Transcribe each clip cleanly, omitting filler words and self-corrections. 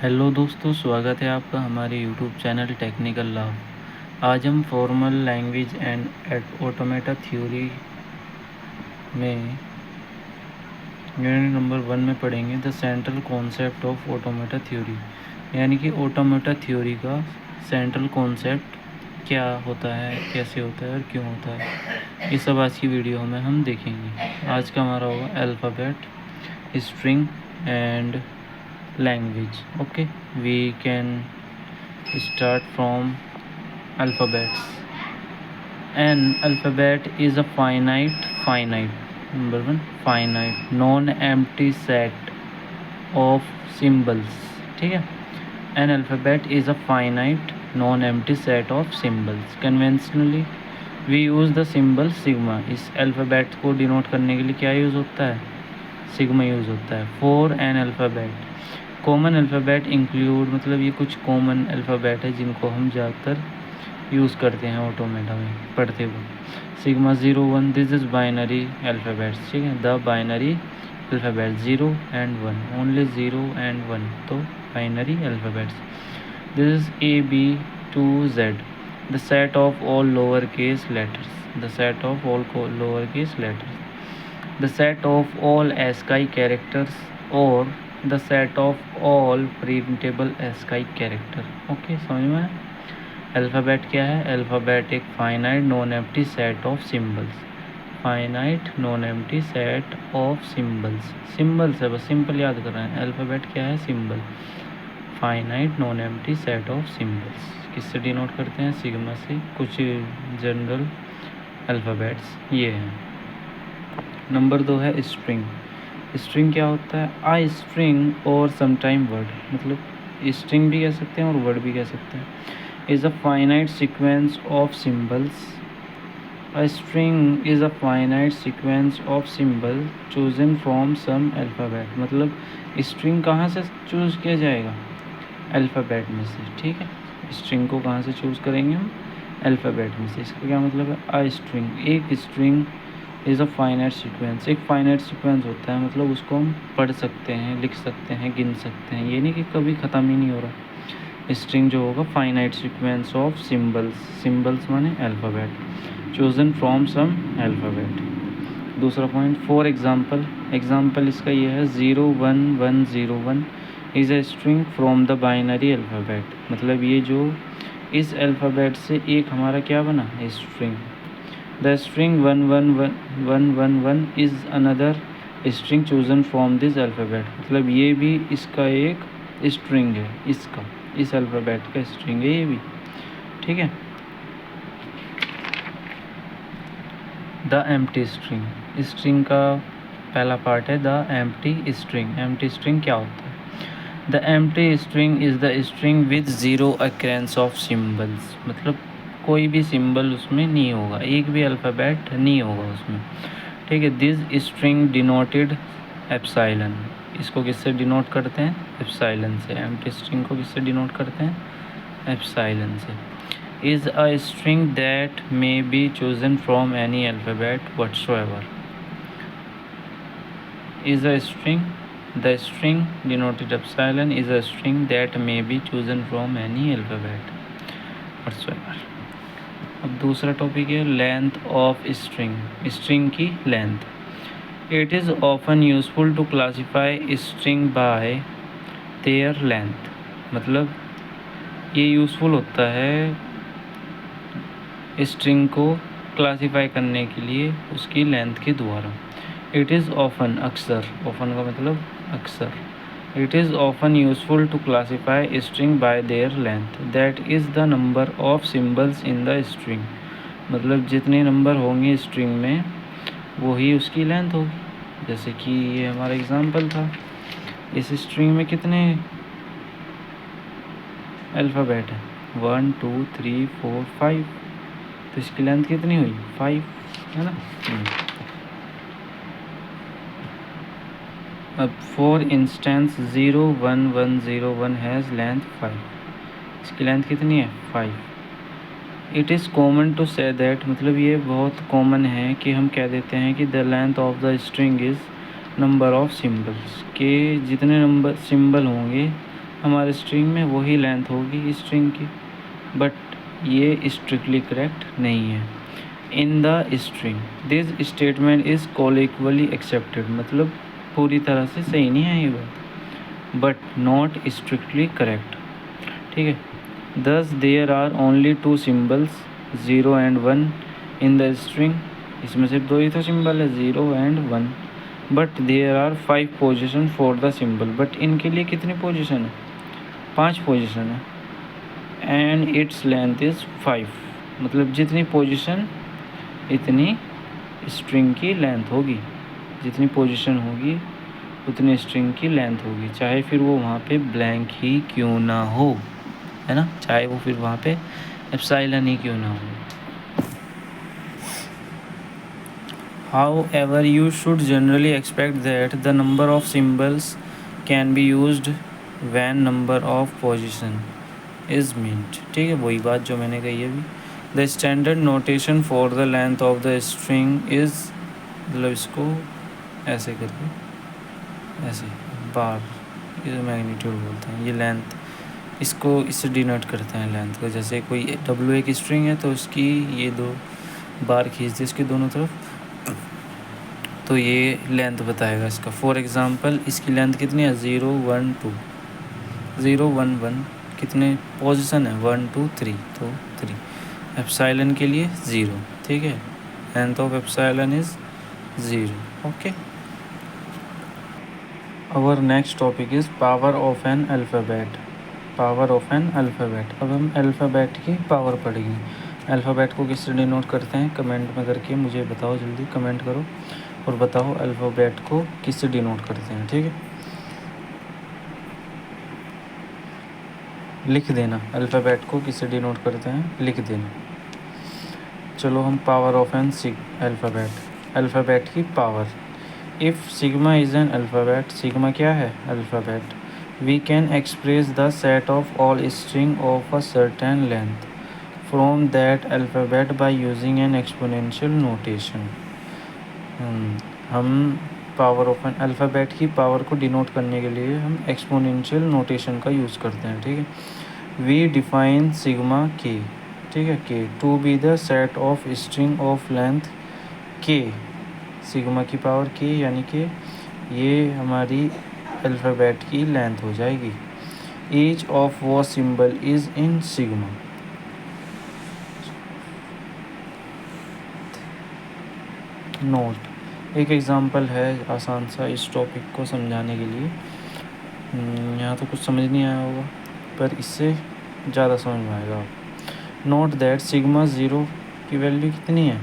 Hello दोस्तों, स्वागत है आपका हमारे यूट्यूब चैनल टेक्निकल लाभ। आज हम formal language and automata theory में यूनिट नंबर 1 में पढ़ेंगे the central concept of automata theory, यानी कि ऑटोमेटा थ्योरी का सेंट्रल कॉन्सेप्ट क्या होता है, कैसे होता है और क्यों होता है। ये सब आज की वीडियो में हम देखेंगे। आज का हमारा होगा alphabet, string and language. Okay, we can start from alphabets. An alphabet is a finite number one, finite non-empty set of symbols. ठीक है, an alphabet is a finite non-empty set of symbols. Conventionally we use the symbol sigma. इस alphabet को denote करने के लिए क्या use होता है? सिग्मा यूज़ होता है। For an alphabet, common alphabet include, मतलब ये कुछ कॉमन अल्फ़ाबेट है जिनको हम ज़्यादातर यूज़ करते हैं ऑटोमेटा में पढ़ते हुए। Sigma 0 1, this is binary alphabets. ठीक है, the binary alphabet 0 and 1, only 0 and 1, तो binary alphabets. This is A B to Z, the set of all lower case letters, the set of all lower case letters, the set of all ASCII characters or the set of all printable ASCII character। Okay, समझ में आया? Alphabet क्या है? Alphabet एक finite non empty set of symbols, finite non empty set of symbols. Symbols है, बस simple याद कर रहे हैं। अल्फ़ाबेट क्या है? Symbol. Finite non empty set of symbols किससे डिनोट करते हैं? सिग्मा से। कुछ जनरल अल्फ़ाबेट्स ये हैं। नंबर 2 है स्ट्रिंग। स्ट्रिंग क्या होता है? आ स्ट्रिंग और समटाइम वर्ड, मतलब स्ट्रिंग भी कह सकते हैं और वर्ड भी कह सकते हैं। Is a finite sequence of symbols. A string is a finite sequence of symbol chosen from some alphabet, मतलब स्ट्रिंग कहाँ से चूज़ किया जाएगा? अल्फ़ाबेट में से। ठीक है, स्ट्रिंग को कहाँ से चूज़ करेंगे हम? अल्फ़ाबेट में से। इसका क्या मतलब है? अ स्ट्रिंग, एक string is a finite sequence, एक फाइनाइट सीक्वेंस होता है, मतलब उसको हम पढ़ सकते हैं, लिख सकते हैं, गिन सकते हैं। ये नहीं कि कभी ख़त्म ही नहीं हो रहा। स्ट्रिंग जो होगा finite sequence of symbols, symbols माने alphabet, chosen from some alphabet. दूसरा पॉइंट, फॉर एग्जाम्पल, एग्जाम्पल इसका ये है 0 1 1 0 1 is a string from the binary alphabet, मतलब ये जो इस अल्फ़ाबेट से एक हमारा क्या बना? String. The string 1 1 1 1 1 1 is another string chosen from this alphabet, मतलब ये भी इसका एक स्ट्रिंग है, इसका, इस अल्फ़ाबेट का स्ट्रिंग है ये भी। ठीक है। द एम्प्टी स्ट्रिंग, स्ट्रिंग का पहला पार्ट है the empty string. Empty string क्या होता है? The empty string is the string with zero occurrence of symbols, मतलब कोई भी सिंबल उसमें नहीं होगा, एक भी अल्फ़ाबेट नहीं होगा उसमें। ठीक है। दिस स्ट्रिंग डिनोटेड एप्साइलन, इसको किससे डिनोट करते हैं? एप्साइलन से। एम्प्टी स्ट्रिंग को किससे डिनोट करते हैं? एप्साइलन से। Is a string that may be chosen from any alphabet whatsoever. Is a string, the string denoted epsilon is a string that may be chosen from any alphabet whatsoever. अब दूसरा topic है length of string, string की length. It is often useful to classify string by their length, मतलब ये useful होता है string को classify करने के लिए उसकी लेंथ के द्वारा। इट इज़ ऑफन, अक्सर, ऑफन का मतलब अक्सर। It is often useful to classify string by their length, that is the number of symbols in the string, मतलब जितने नंबर होंगे स्ट्रिंग में वही उसकी लेंथ होगी। जैसे कि ये हमारा एग्जांपल था, इस स्ट्रिंग में कितने अल्फ़ाबेट हैं? 1 2 3 4 5, तो इसकी लेंथ कितनी हुई? 5, है ना। अब फॉर इंस्टेंस 0 1 1 0 1 हैज़ लेंथ 5, इसकी लेंथ कितनी है? 5। It is common to say that, मतलब ये बहुत कॉमन है कि हम कह देते हैं कि the length of the string is number of symbols, के जितने नंबर सिंबल होंगे हमारे स्ट्रिंग में वही लेंथ होगी स्ट्रिंग की, बट ये स्ट्रिक्टली करेक्ट नहीं है। In the string this statement is colloquially accepted, मतलब पूरी तरह से सही नहीं है ये बात, बट नॉट स्ट्रिक्टली करेक्ट। ठीक है, thus there are only two symbols 0 and 1 in the string, इसमें सिर्फ दो ही तो सिंबल है 0 and 1, but there are 5 position for the symbol, but इनके लिए कितनी पोजिशन है, 5 पोजिशन है, एंड इट्स लेंथ इज़ 5, मतलब जितनी पोजिशन इतनी स्ट्रिंग की लेंथ होगी, जितनी पोजीशन होगी उतनी स्ट्रिंग की लेंथ होगी, चाहे फिर वो वहाँ पे ब्लैंक ही क्यों ना हो, है ना, चाहे वो फिर वहाँ पे एप्सिलॉन ही क्यों ना हो। However, you should generally expect that the number of symbols can be used when number of position is meant। ठीक है, वही बात जो मैंने कही अभी। The standard notation for the length of the string is, मतलब इसको ऐसे करके, ऐसे बार, ये मैग्नीट्यूड बोलते हैं, ये लेंथ, इसको इससे डिनोट करते हैं लेंथ को। जैसे कोई W एक स्ट्रिंग है तो उसकी ये 2 बार खींच दे इसके दोनों तरफ, तो ये लेंथ बताएगा इसका। फॉर एग्ज़ाम्पल इसकी लेंथ कितनी है, 0 1 2, 0 1 1, कितने पोजीशन है 1 2 3, तो 3। एप्सिलॉन के लिए 0, ठीक है, length of epsilon is 0। Okay, our next topic is power of an alphabet. Power of an alphabet. अब हम अल्फ़ाबेट की पावर पढ़ेंगे। अल्फ़ाबेट को किससे डिनोट करते हैं, कमेंट में करके मुझे बताओ, जल्दी कमेंट करो और बताओ अल्फ़ाबेट को किससे डिनोट करते हैं। ठीक है, लिख देना अल्फ़ाबेट को किससे डिनोट करते हैं, लिख देना। चलो हम power of an alphabet, alphabet की power. If sigma is an alphabet, sigma क्या है, alphabet, we can express the set of all string of a certain length from that alphabet by using an exponential notation. हम power of an alphabet की power को denote करने के लिए हम exponential notation का यूज़ करते हैं। ठीक है, वी डिफाइन सिग्मा के, ठीक है, K to be the set of string of length K, sigma की पावर के, यानी कि ये हमारी अल्फ़ाबेट की लेंथ हो जाएगी। ईच ऑफ वो symbol is in sigma. Note, एक एग्ज़ाम्पल है आसान सा इस टॉपिक को समझाने के लिए। यहाँ तो कुछ समझ नहीं आया होगा, पर इससे ज़्यादा समझ में आएगा आप। नोट दैट सिग्मा 0 की वैल्यू कितनी है,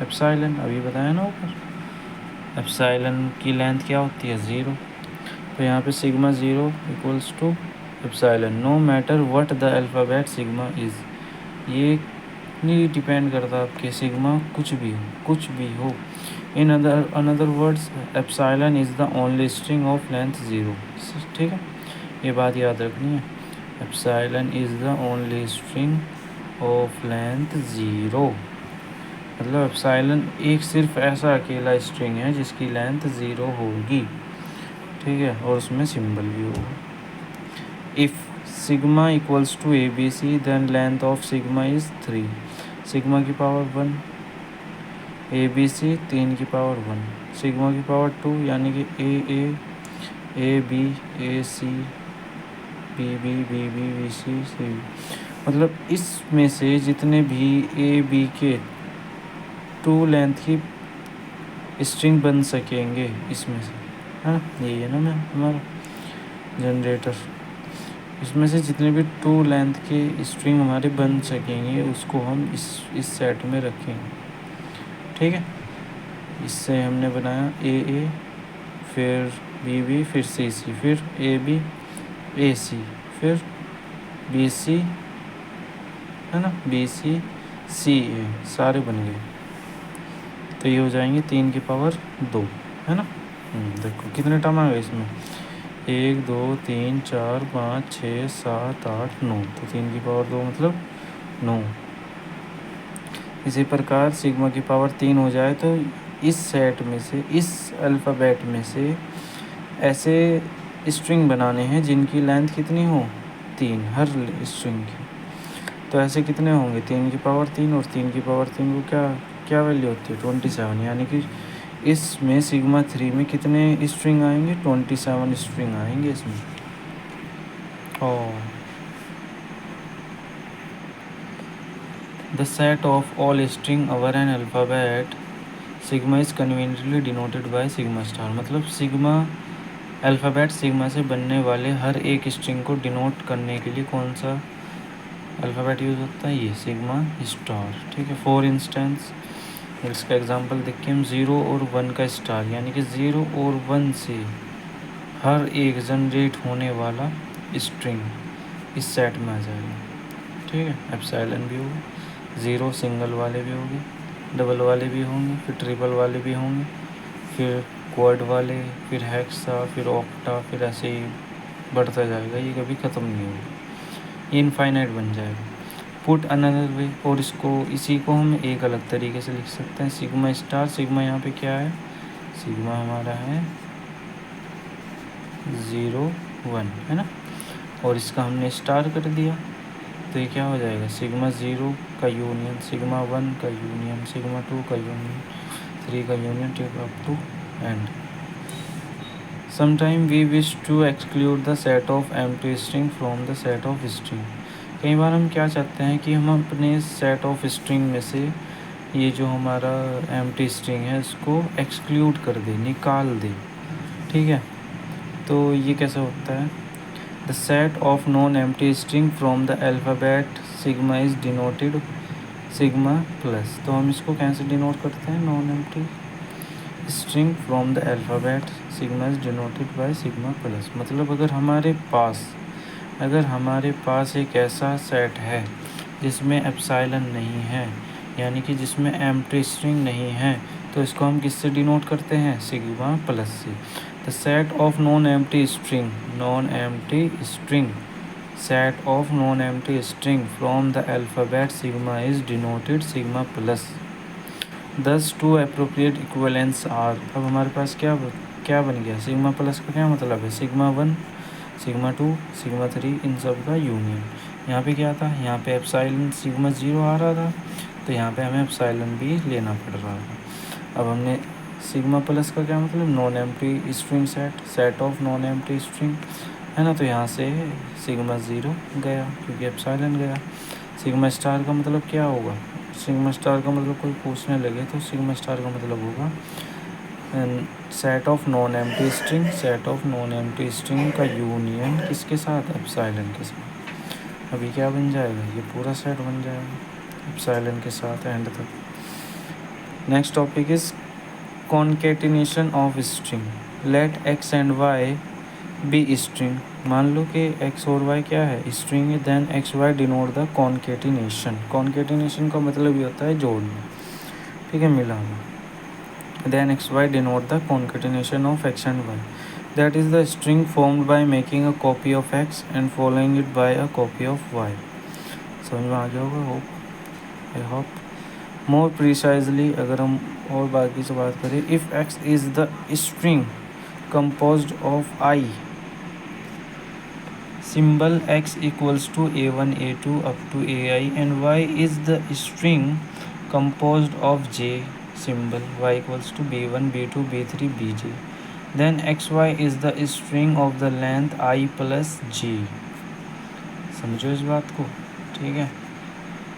एप्सिलॉन, अभी बताया ना ऊपर, एप्सिलॉन की लेंथ क्या होती है 0, तो यहाँ पे sigma 0 equals to epsilon no matter what the alphabet sigma is. ये नहीं डिपेंड करता आपके सिग्मा कुछ भी हो। In another words epsilon is the only string of length 0। ठीक है, ये बात याद रखनी है, epsilon is the only string of length 0, मतलब एप्सिलॉन एक सिर्फ ऐसा अकेला स्ट्रिंग है जिसकी लेंथ 0 होगी। ठीक है, और उसमें सिंबल भी होगा। If sigma equals to ABC then length of sigma is 3, sigma की पावर 1, ABC 3 की पावर 1, सिग्मा की पावर 2, यानी कि AA AB AC BB BB BC CB, मतलब इसमें से जितने भी AB के 2 लेंथ की स्ट्रिंग बन सकेंगे इसमें से, है ना, यही है ना मैं हमारा जनरेटर, इसमें से जितने भी 2 लेंथ के स्ट्रिंग हमारे बन सकेंगे उसको हम इस सेट में रखेंगे। ठीक है, इससे हमने बनाया AA, फिर BB, फिर CC, फिर AB AC, फिर BC, है ना, BC CA, सारे बन गए, तो ये हो जाएंगे 3 की पावर 2, है ना। देखो कितने टर्म आ गए इसमें, 1 2 3 4 5 6 7 8 9, तो 3 की पावर 2 मतलब 9। इसी प्रकार सिग्मा की पावर 3 हो जाए तो इस सेट में से, इस अल्फ़ाबेट में से ऐसे स्ट्रिंग बनाने हैं जिनकी लेंथ कितनी हो 3 हर स्ट्रिंग की। तो ऐसे कितने होंगे 3 की पावर 3 और 3 की पावर 3 को क्या क्या वैल्यू होती है 27, यानी कि इसमें सिग्मा 3 में कितने स्ट्रिंग आएंगे 27 स्ट्रिंग आएंगे इसमें। और the set of all string over N alphabet sigma is conveniently denoted by sigma star. मतलब सिग्मा अल्फ़ाबेट सिग्मा से बनने वाले हर एक स्ट्रिंग को डिनोट करने के लिए कौन सा अल्फ़ाबेट यूज़ होता है, ये सिग्मा स्टार। ठीक है, फॉर इंस्टेंस इसका एग्जांपल देखिए हम 0 और 1 का स्टार, यानी कि 0 और 1 से हर एक जनरेट होने वाला स्ट्रिंग इस सेट में आ जाएगा। ठीक है, एप्सिलॉन भी होगा, 0 सिंगल वाले भी होंगे, डबल वाले भी होंगे, फिर ट्रिपल वाले भी होंगे, फिर क्वाड वाले, फिर हेक्सा, फिर ऑक्टा, फिर ऐसे ही बढ़ता जाएगा, ये कभी ख़त्म नहीं होगा, ये इनफाइनाइट बन जाएगा। पुट अनदर वे, और इसी को हम एक अलग तरीके से लिख सकते हैं, सिग्मा स्टार। सिग्मा यहाँ पे क्या है, सिग्मा हमारा है 0 1 है ना, और इसका हमने स्टार कर दिया, तो ये क्या हो जाएगा सिग्मा 0 का यूनियन सिग्मा 1 का यूनियन सिग्मा 2 का यूनियन 3 का union up to end. Sometime we wish to exclude the set of empty string from the set of string. कई बार हम क्या चाहते हैं कि हम अपने सेट ऑफ स्ट्रिंग में से ये जो हमारा एम्प्टी स्ट्रिंग है इसको एक्सक्लूड कर दें, निकाल दें। ठीक है, तो ये कैसे होता है, the set of non empty string from the alphabet sigma is denoted sigma plus. तो हम इसको कैसे डिनोट करते हैं, non empty string from the alphabet sigma is denoted by sigma plus. मतलब अगर हमारे पास एक ऐसा सेट है जिसमें एप्सिलॉन नहीं है, यानी कि जिसमें एम्प्टी स्ट्रिंग नहीं है, तो इसको हम किससे डिनोट करते हैं, सिग्मा प्लस से। The set of non empty string set of non-empty string from the alphabet sigma is denoted sigma plus. Thus two appropriate equivalents are, अब हमारे पास क्या बन गया, सिग्मा प्लस का क्या मतलब है, सिग्मा 1 सिग्मा 2 सिग्मा 3 इन सब का यूनियन। यहाँ पे क्या था, यहाँ पे एप्सिलॉन सिग्मा 0 आ रहा था, तो यहाँ पे हमें एप्सिलॉन भी लेना पड़ रहा था। अब हमने सिग्मा प्लस का क्या मतलब, non empty string set of non empty string है ना, तो यहाँ से सिग्मा 0 गया क्योंकि एप्सिलॉन गया। सिग्मा स्टार का मतलब क्या होगा, सिग्मा स्टार का मतलब कोई पूछने लगे तो सिग्मा स्टार का मतलब होगा set of non empty string का यूनियन किसके साथ, एप्सिलॉन के साथ। अभी क्या बन जाएगा, ये पूरा सेट बन जाएगा एप्सिलॉन के साथ एंड तक। Next topic is concatenation of string. Let x and y be string. मान लो कि x और y क्या है, स्ट्रिंग है, then x y denote the concatenation. Concatenation का मतलब ये होता है जोड़ना, ठीक है, मिलाना। Then x y denote the concatenation of x and y, that is the string formed by making a copy of x and following it by a copy of y। समझ में आ जाओगा आई होप। मोर प्रिसाइजली अगर हम और बाकी से बात करें, if x is the string composed of I, symbol x equals to a1 a2 up to ai, and y is the string composed of j, symbol y equals to b1 b2 b3 bj, then xy is the string of the length I plus j। समझो इस बात को, ठीक है।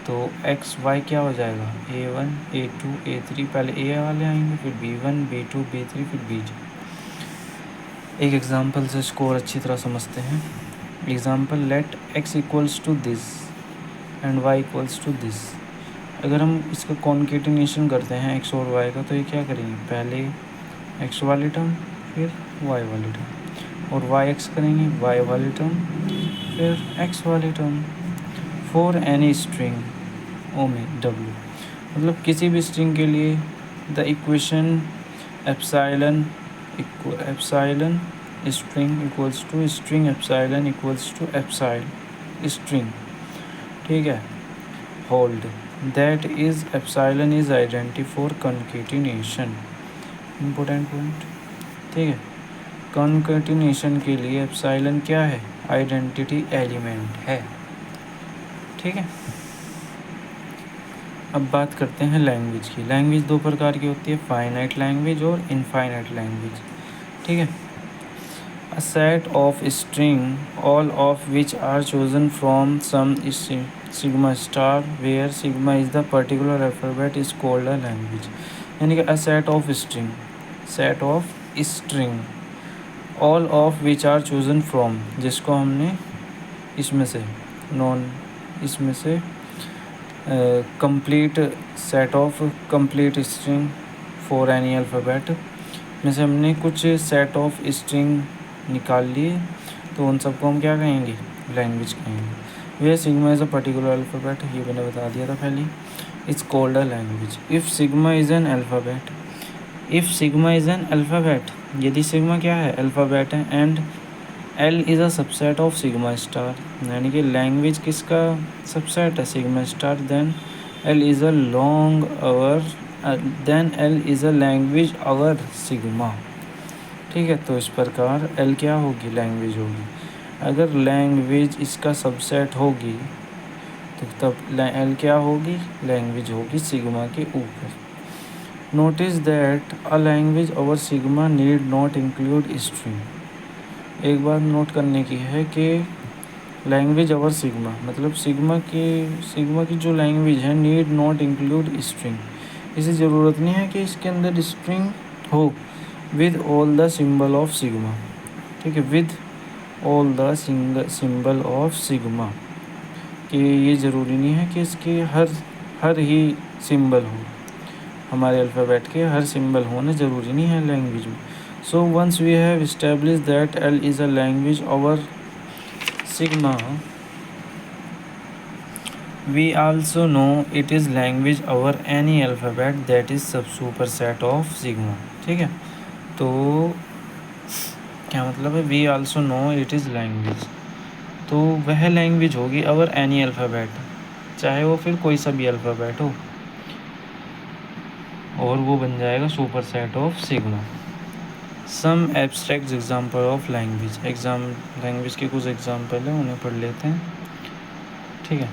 तो x Y क्या हो जाएगा, a1 a2 a3, पहले a वाले आएंगे, फिर b1 b2 b3 फिर bj। एक एग्जांपल से स्कोर अच्छी तरह समझते हैं। Example, let x equals to this and y equals to this. अगर हम इसका कॉन्केटिनेशन करते हैं x और y का, तो ये क्या करेंगे, पहले x वाली टर्म फिर y वाली टर्म, और y x करेंगे y वाली टर्म फिर x वाली टर्म। फॉर एनी स्ट्रिंग ओमे w, मतलब किसी भी स्ट्रिंग के लिए the equation epsilon string equals to string epsilon equals to epsilon string, ठीक है, hold that is epsilon is identity for concatenation. Important point, ठीक है। कॉन्केटिनेशन के लिए एप्सिलॉन क्या है? आइडेंटिटी एलिमेंट है। ठीक है, अब बात करते हैं लैंग्वेज की। लैंग्वेज दो प्रकार की होती है, फाइनाइट लैंग्वेज और इनफाइनाइट लैंग्वेज। ठीक है, a set of string all of which are chosen from some sigma star where sigma is the particular alphabet is called a language. यानी कि a set of string all of which are chosen from, जिसको हमने इसमें से complete set of complete string for any alphabet में से हमने कुछ सेट ऑफ स्ट्रिंग निकाल लिए, तो उन सबको हम क्या कहेंगे? लैंग्वेज कहेंगे। Way sigma is a particular alphabet, ये मैंने बता दिया था पहले, it's called a language. If sigma is an alphabet, यदि सिग्मा क्या है? अल्फ़ाबेट है, and L is a subset of sigma star, यानी कि लैंग्वेज किसका सबसेट है? Sigma star. Then L is a language over sigma. ठीक है, तो इस प्रकार एल क्या होगी? लैंग्वेज होगी। अगर लैंग्वेज इसका सबसेट होगी तो तब एल क्या होगी? लैंग्वेज होगी सिग्मा के ऊपर। Notice that a language over sigma need not include string. एक बात नोट करने की है कि लैंग्वेज अवर सिग्मा मतलब सिग्मा की जो लैंग्वेज है नीड नॉट इंक्लूड स्ट्रिंग, इसे ज़रूरत नहीं है कि इसके अंदर स्ट्रिंग हो with all the symbol of sigma. ठीक है, with all the symbol of sigma, कि ये ज़रूरी नहीं है कि इसके हर ही सिंबल हो, हमारे अल्फ़ाबेट के हर सिंबल होना ज़रूरी नहीं है लैंग्वेज में। So once we have established that L is a language over sigma, we also know it is language over any alphabet that is subsuperset of sigma। ठीक है, तो क्या मतलब है? we also know it is language, तो वह language होगी over any alphabet, चाहे वो फिर कोई सा भी अल्फ़ाबेट हो, और वो बन जाएगा superset of sigma. Some abstract example of language के कुछ एग्जाम्पल हैं, उन्हें पढ़ लेते हैं। ठीक है,